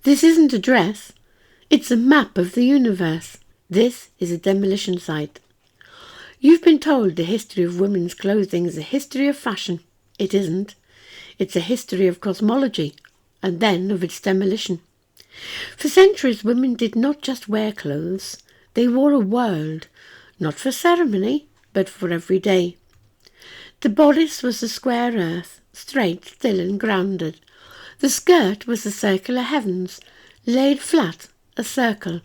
This isn't a dress. It's a map of the universe. This is a demolition site. You've been told the history of women's clothing is a history of fashion. It isn't. It's a history of cosmology, and then of its demolition. For centuries, women did not just wear clothes. They wore a world, not for ceremony, but for every day. The bodice was the square earth, straight, still and grounded. The skirt was the circular heavens, laid flat, a circle,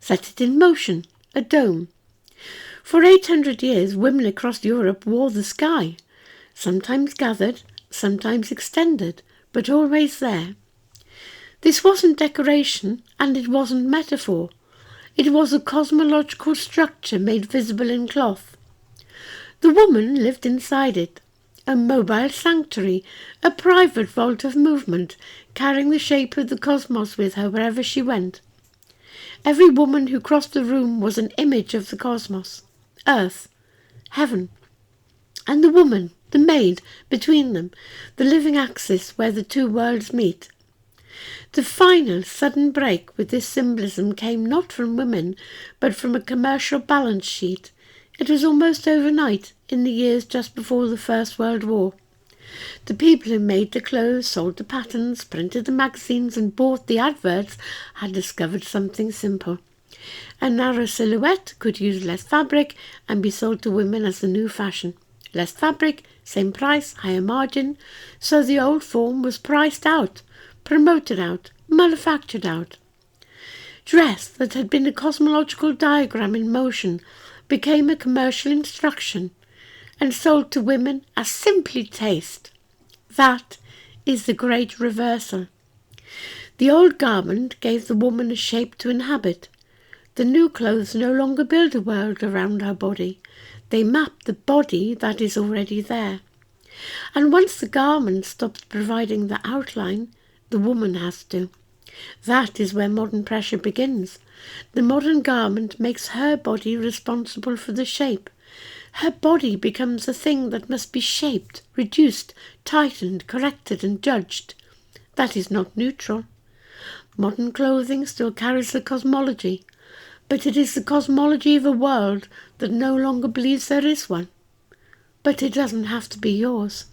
set it in motion, a dome. For 800 years, women across Europe wore the sky, sometimes gathered, sometimes extended, but always there. This wasn't decoration, and it wasn't metaphor. It was a cosmological structure made visible in cloth. The woman lived inside it, a mobile sanctuary, a private vault of movement, carrying the shape of the cosmos with her wherever she went. Every woman who crossed the room was an image of the cosmos, earth, heaven, and the woman, the maid, between them, the living axis where the two worlds meet. The final sudden break with this symbolism came not from women, but from a commercial balance sheet. It was almost overnight, in the years just before the First World War. The people who made the clothes, sold the patterns, printed the magazines and bought the adverts had discovered something simple. A narrow silhouette could use less fabric and be sold to women as the new fashion. Less fabric, same price, higher margin, so the old form was priced out, promoted out, manufactured out. Dress that had been a cosmological diagram in motion became a commercial instruction and sold to women as simply taste. That is the great reversal. The old garment gave the woman a shape to inhabit. The new clothes no longer build a world around her body. They map the body that is already there. And once the garment stops providing the outline, the woman has to. That is where modern pressure begins. The modern garment makes her body responsible for the shape. Her body becomes a thing that must be shaped, reduced, tightened, corrected and judged. That is not neutral. Modern clothing still carries the cosmology, but it is the cosmology of a world that no longer believes there is one. But it doesn't have to be yours.